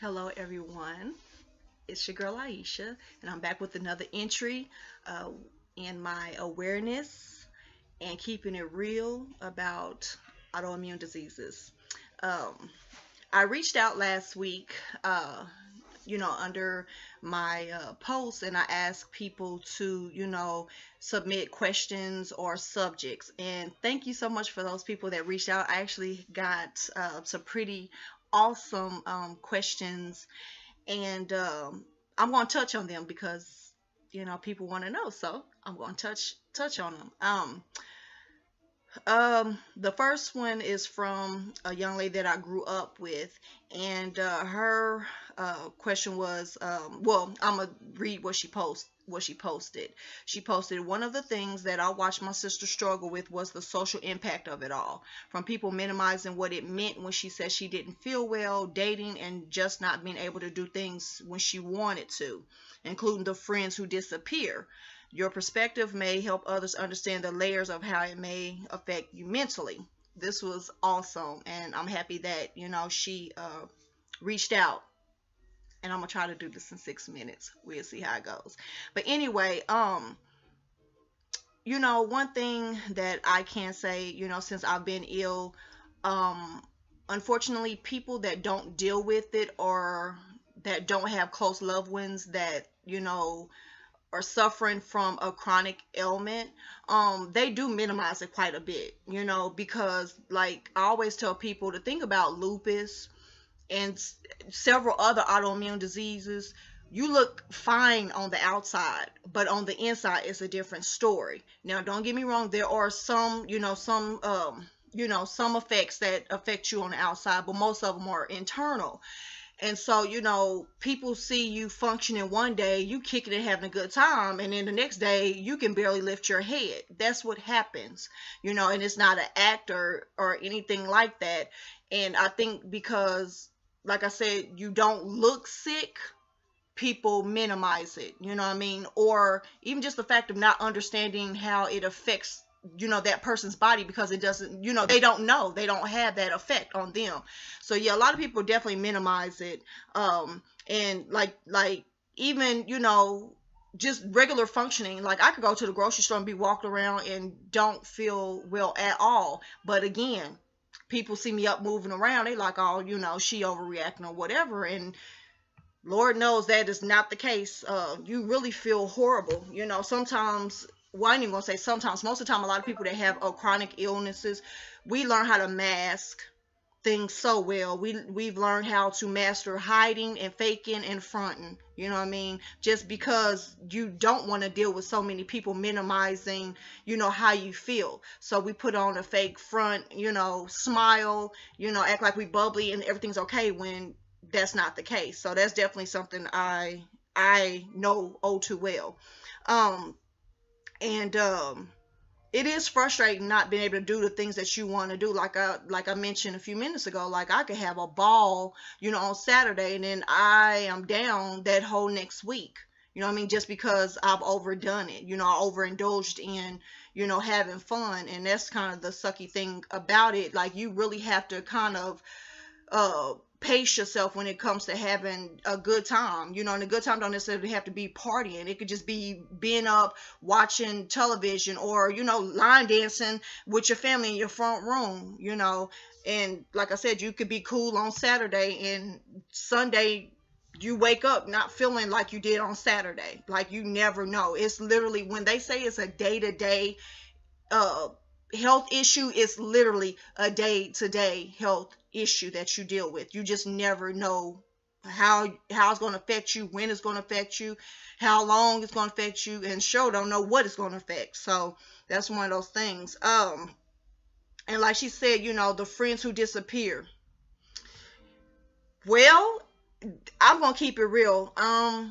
Hello, everyone. It's your girl Aisha, and I'm back with another entry uh, in my awareness and keeping it real about autoimmune diseases. Um, I reached out last week, under my post, and I asked people to, submit questions or subjects. And thank you so much for those people that reached out. I actually got some pretty awesome questions, and I'm going to touch on them because people want to know, so I'm going to touch on them. The first one is from a young lady that I grew up with, and her question was, well, I'm gonna read what she posted. She posted, one of the things that I watched my sister struggle with was the social impact of it all, from people minimizing what it meant when she said she didn't feel well, dating, and just not being able to do things when she wanted to, including the friends who disappear. Your perspective may help others understand the layers of how it may affect you mentally. This was awesome, and I'm happy that she reached out. And I'm gonna try to do this in 6 minutes. We'll see how it goes. But anyway, one thing that I can say, since I've been ill, unfortunately, people that don't deal with it or that don't have close loved ones that are suffering from a chronic ailment, they do minimize it quite a bit, because like I always tell people to think about lupus and several other autoimmune diseases. You look fine on the outside, but on the inside it's a different story. Now, don't get me wrong, there are some effects that affect you on the outside, but most of them are internal. And so, people see you functioning one day, you kicking and having a good time, and then the next day you can barely lift your head. That's what happens, and it's not an act or anything like that. And I think because, like I said, you don't look sick, people minimize it, you know what I mean? Or even just the fact of not understanding how it affects that person's body, because it doesn't, they don't know, they don't have that effect on them. So yeah, a lot of people definitely minimize it. And like even just regular functioning, like I could go to the grocery store and be walked around and don't feel well at all, but again, people see me up moving around, they like, oh, she overreacting or whatever. And Lord knows that is not the case. You really feel horrible, sometimes. Well, I ain't even gonna say sometimes. Most of the time, a lot of people that have chronic illnesses, we learn how to mask things so well. We've learned how to master hiding and faking and fronting. You know what I mean? Just because you don't want to deal with so many people minimizing, how you feel. So we put on a fake front, smile, act like we bubbly and everything's okay when that's not the case. So that's definitely something I know oh too well. And it is frustrating not being able to do the things that you want to do. Like I mentioned a few minutes ago, like I could have a ball, on Saturday, and then I am down that whole next week. You know what I mean? Just because I've overdone it, I overindulged in, having fun. And that's kind of the sucky thing about it. Like, you really have to kind of pace yourself when it comes to having a good time, and a good time don't necessarily have to be partying. It could just be being up watching television, or line dancing with your family in your front room, and like I said, you could be cool on Saturday, and Sunday you wake up not feeling like you did on Saturday. Like, you never know. It's literally, when they say it's a day-to-day health issue, is literally a day-to-day health issue that you deal with. You just never know how it's going to affect you, when it's going to affect you, how long it's going to affect you, and sure don't know what it's going to affect. So that's one of those things. And like she said, the friends who disappear. Well, I'm going to keep it real. I've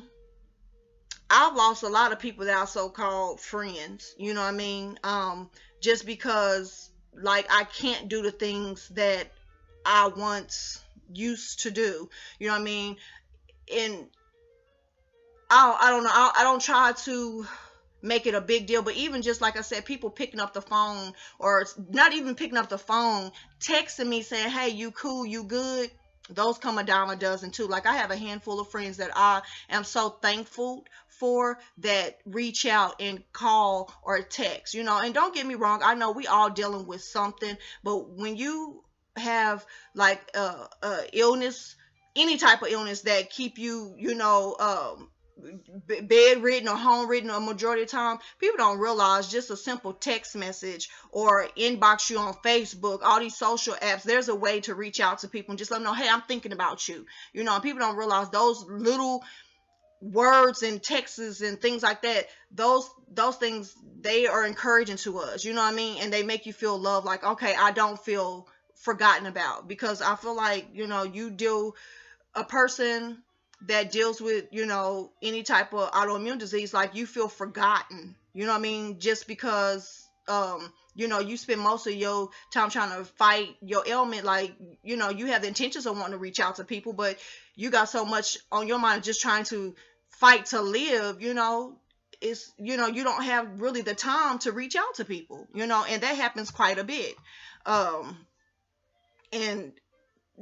lost a lot of people that are so-called friends, you know what I mean? Just because, like, I can't do the things that I once used to do, you know what I mean? And I don't know, I don't try to make it a big deal, but even just like I said, people picking up the phone, or not even picking up the phone, texting me saying, hey, you cool, you good? Those come a dime a dozen too. Like I have a handful of friends that I am so thankful for that reach out and call or text, and don't get me wrong, I know we all dealing with something, but when you have like illness, any type of illness that keep you, bedridden or home ridden a majority of the time, people don't realize just a simple text message or inbox you on Facebook, all these social apps, there's a way to reach out to people and just let them know, hey, I'm thinking about you. And people don't realize those little words and texts and things like that, those things, they are encouraging to us, you know what I mean? And they make you feel loved, like, okay, I don't feel forgotten about, because I feel like, you deal a person that deals with, any type of autoimmune disease, like you feel forgotten, you know what I mean? Just because, you spend most of your time trying to fight your ailment, like, you have the intentions of wanting to reach out to people, but you got so much on your mind just trying to fight to live, it's, you don't have really the time to reach out to people, and that happens quite a bit. And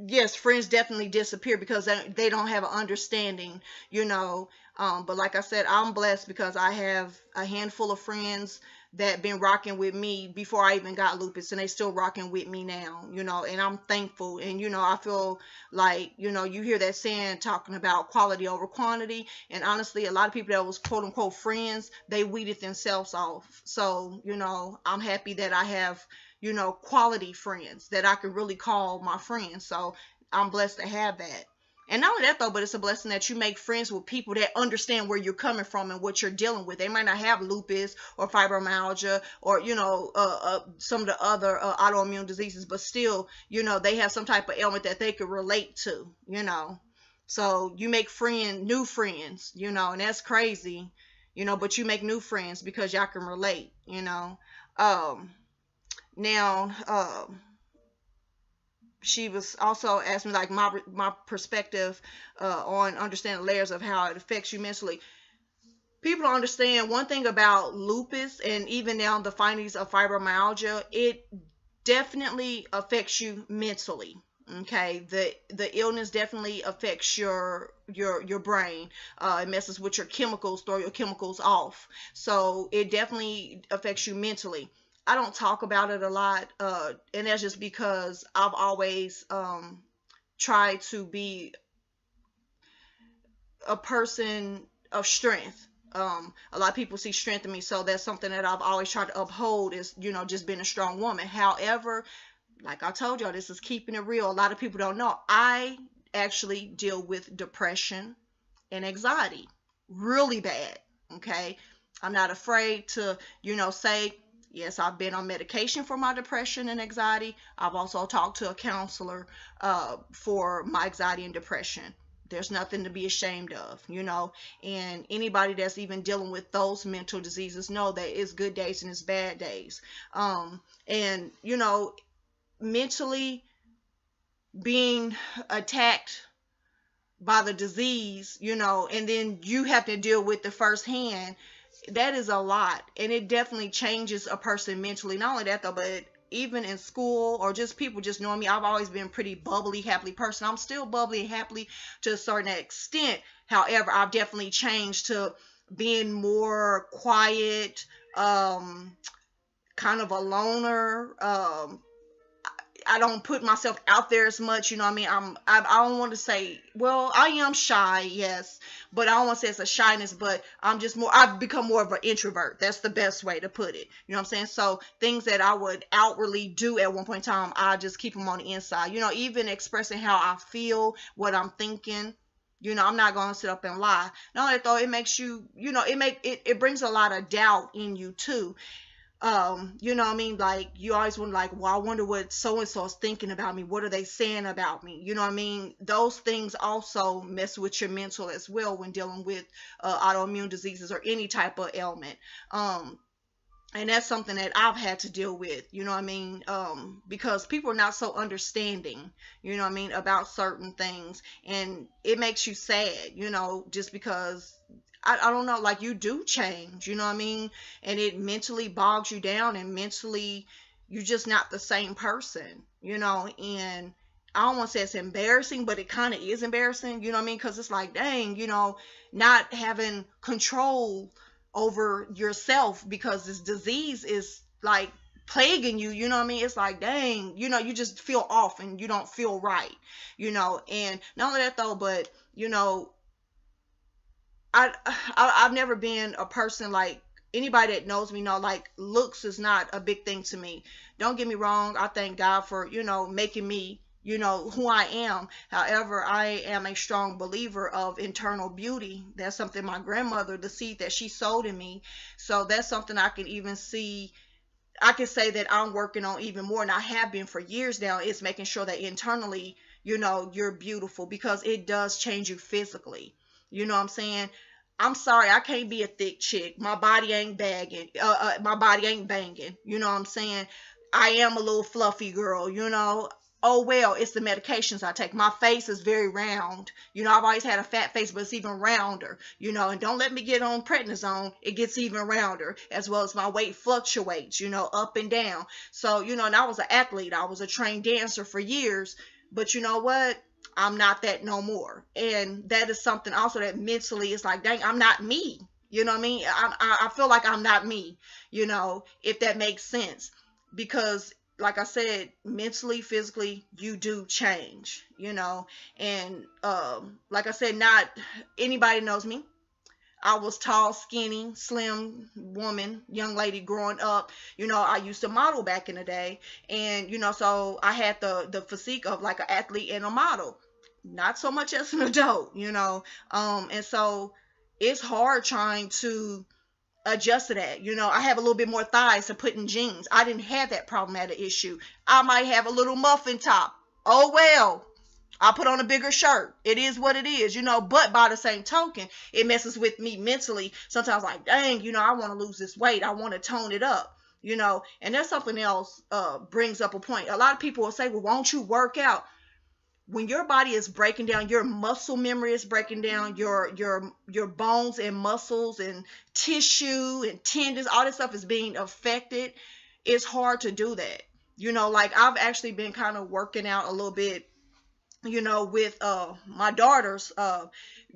yes, friends definitely disappear because they don't have an understanding, but like I said, I'm blessed because I have a handful of friends that been rocking with me before I even got lupus, and they still rocking with me now, and I'm thankful. And I feel like, you hear that saying talking about quality over quantity, and honestly, a lot of people that was quote unquote friends, they weeded themselves off. So I'm happy that I have quality friends that I can really call my friends. So I'm blessed to have that. And not only that though, but it's a blessing that you make friends with people that understand where you're coming from and what you're dealing with. They might not have lupus or fibromyalgia or, some of the other autoimmune diseases, but still, they have some type of ailment that they could relate to, So you make new friends, and that's crazy, but you make new friends because y'all can relate, Now, she was also asking me like my perspective on understanding layers of how it affects you mentally. People don't understand one thing about lupus, and even now the findings of fibromyalgia, it definitely affects you mentally. Okay, the illness definitely affects your brain. It messes with your chemicals, throw your chemicals off. So it definitely affects you mentally. I don't talk about it a lot, and that's just because I've always tried to be a person of strength. A lot of people see strength in me, so that's something that I've always tried to uphold, is just being a strong woman. However, like I told y'all, this is keeping it real. A lot of people don't know I actually deal with depression and anxiety really bad. Okay, I'm not afraid to say, yes, I've been on medication for my depression and anxiety. I've also talked to a counselor for my anxiety and depression. There's nothing to be ashamed of, and anybody that's even dealing with those mental diseases know that it's good days and it's bad days. And, mentally being attacked by the disease, and then you have to deal with the firsthand, that is a lot, and it definitely changes a person mentally. Not only that though, but even in school or just people just knowing me, I've always been a pretty bubbly, happy person. I'm still bubbly and happy to a certain extent. However, I've definitely changed to being more quiet, kind of a loner. I don't put myself out there as much, I mean? I don't want to say, well, I am shy, yes, but I don't want to say it's a shyness, but I've become more of an introvert. That's the best way to put it. You know what I'm saying? So things that I would outwardly do at one point in time, I just keep them on the inside. Even expressing how I feel, what I'm thinking, I'm not going to sit up and lie. Not only that though, it makes you, it brings a lot of doubt in you too. You know what I mean? Like, you always wonder, like, well, I wonder what so-and-so is thinking about me. What are they saying about me? You know what I mean? Those things also mess with your mental as well when dealing with autoimmune diseases or any type of ailment. And that's something that I've had to deal with, you know what I mean? Because people are not so understanding, you know what I mean, about certain things. And it makes you sad, just because I don't know, like, you do change, you know what I mean? And it mentally bogs you down, and mentally you're just not the same person, and I don't want to say it's embarrassing, but it kind of is embarrassing, you know what I mean? Because it's like, dang, you know, not having control over yourself because this disease is like plaguing you, you know what I mean? It's like, dang, you know, you just feel off and you don't feel right, you know. And not only that though, but you know, I've never been a person like, anybody that knows me know like looks is not a big thing to me. Don't get me wrong, I thank God for, you know, making me, you know, who I am. However, I am a strong believer of internal beauty. That's something my grandmother, the seed that she sowed in me. So that's something I can even see, I can say that I'm working on even more, and I have been for years now, is making sure that internally, you know, you're beautiful, because it does change you physically. You know what I'm saying? I'm sorry, I can't be a thick chick. My body ain't bagging. My body ain't banging. You know what I'm saying? I am a little fluffy girl, you know. Oh well, it's the medications I take. My face is very round. You know, I've always had a fat face, but it's even rounder. You know, and don't let me get on prednisone. It gets even rounder, as well as my weight fluctuates, you know, up and down. So, you know, and I was an athlete. I was a trained dancer for years. But you know what? I'm not that no more. And that is something also that mentally is like, dang, I'm not me. You know what I mean? I feel like I'm not me, you know, if that makes sense. Because like I said, mentally, physically, you do change, you know. And like I said, not anybody knows me. I was tall, skinny, slim woman, young lady growing up. You know, I used to model back in the day. And, you know, so I had the physique of like an athlete and a model. Not so much as an adult, you know. And so it's hard trying to adjust to that. You know, I have a little bit more thighs to put in jeans. I didn't have that problematic issue. I might have a little muffin top. Oh well. I put on a bigger shirt. It is what it is, you know, but by the same token, it messes with me mentally. Sometimes like, dang, you know, I want to lose this weight. I want to tone it up, you know. And there's something else brings up a point. A lot of people will say, well, won't you work out? When your body is breaking down, your muscle memory is breaking down, your bones and muscles and tissue and tendons, all this stuff is being affected. It's hard to do that. You know, like I've actually been kind of working out a little bit, you know, with my daughters.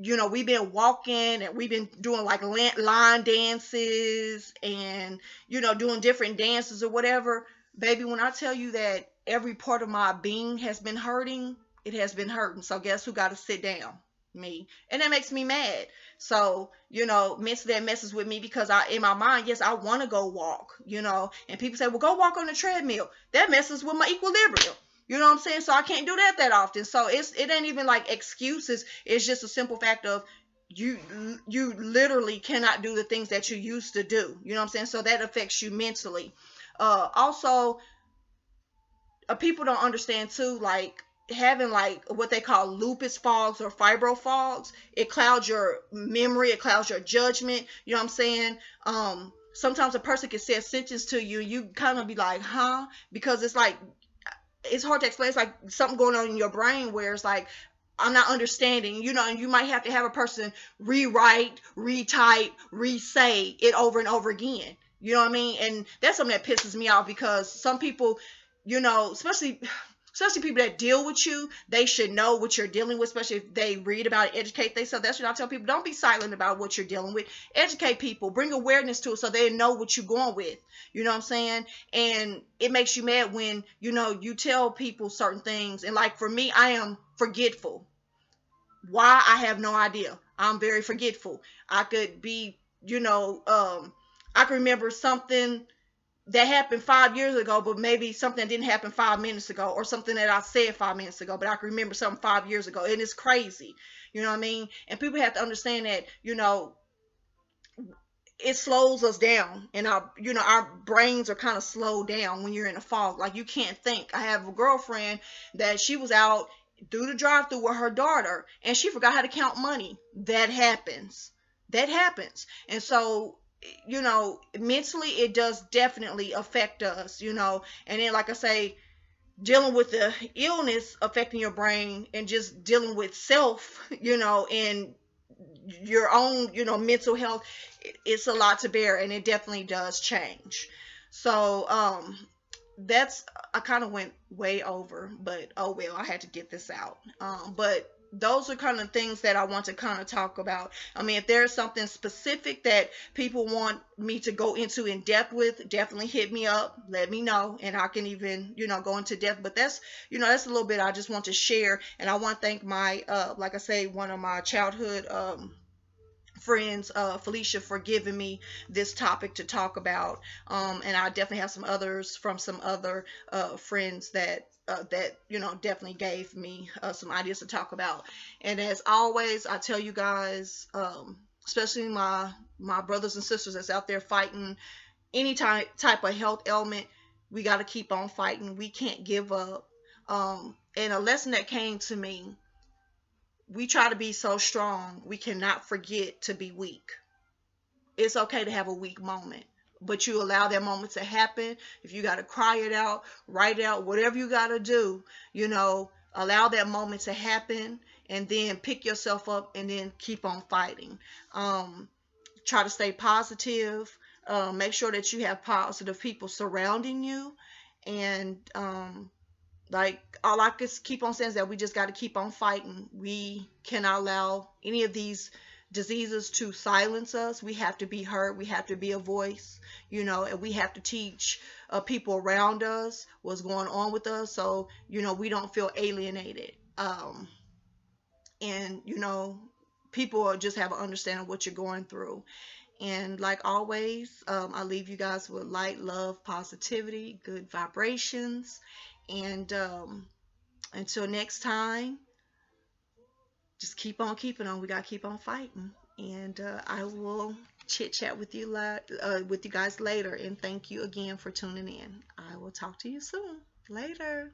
You know, we've been walking and we've been doing like line dances and, you know, doing different dances or whatever. Baby, when I tell you that every part of my being has been hurting, it has been hurting. So guess who got to sit down? Me. And that makes me mad. So, you know, mentally that messes with me, because in my mind, yes, I want to go walk, you know, and people say, well, go walk on the treadmill. That messes with my equilibrium. You know what I'm saying? So I can't do that often. So it ain't even like excuses. It's just a simple fact of you literally cannot do the things that you used to do. You know what I'm saying? So that affects you mentally. Also, people don't understand too, like having like what they call lupus fogs or fibro fogs. It clouds your memory. It clouds your judgment. You know what I'm saying? Sometimes a person can say a sentence to you, you kind of be like, huh? Because it's like, it's hard to explain. It's like something going on in your brain where it's like, I'm not understanding, you know, and you might have to have a person rewrite, retype, re-say it over and over again. You know what I mean? And that's something that pisses me off, because some people, you know, especially people that deal with you, they should know what you're dealing with, especially if they read about it, educate themselves. That's what I tell people. Don't be silent about what you're dealing with. Educate people. Bring awareness to it so they know what you're going with. You know what I'm saying? And it makes you mad when, you know, you tell people certain things. And like for me, I am forgetful. Why? I have no idea. I'm very forgetful. I could be, you know, I can remember something that happened 5 years ago, but maybe something that didn't happen 5 minutes ago, or something that I said 5 minutes ago, but I can remember something 5 years ago. And it's crazy. You know what I mean? And people have to understand that, you know, it slows us down, and our brains are kind of slowed down when you're in a fog. Like you can't think. I have a girlfriend that she was out through the drive-through with her daughter, and she forgot how to count money. That happens. And so, you know, mentally it does definitely affect us, you know. And then, like I say, dealing with the illness affecting your brain, and just dealing with self, you know, and your own, you know, mental health, it's a lot to bear, and it definitely does change. So that's, I kind of went way over, but oh well, I had to get this out. But those are kind of things that I want to kind of talk about. I mean, if there's something specific that people want me to go into in depth with, definitely hit me up, let me know, and I can even, go into depth. But that's, that's a little bit I just want to share. And I want to thank my, like I say, one of my childhood friends, Felicia, for giving me this topic to talk about. And I definitely have some others from some other friends that definitely gave me some ideas to talk about. And as always, I tell you guys, especially my brothers and sisters that's out there fighting any type of health ailment, we got to keep on fighting. We can't give up. And a lesson that came to me: we try to be so strong, we cannot forget to be weak. It's okay to have a weak moment, but you allow that moment to happen. If you got to cry it out, write it out, whatever you got to do, allow that moment to happen, and then pick yourself up and then keep on fighting. Try to stay positive. Make sure that you have positive people surrounding you. And like, all I can keep on saying is that we just got to keep on fighting. We cannot allow any of these diseases to silence us. We have to be heard. We have to be a voice, and we have to teach people around us what's going on with us, so, we don't feel alienated. And, people just have an understanding of what you're going through. And like always, I leave you guys with light, love, positivity, good vibrations. And until next time, just keep on keeping on. We got to keep on fighting. And I will chit chat with you guys later. And thank you again for tuning in. I will talk to you soon. Later.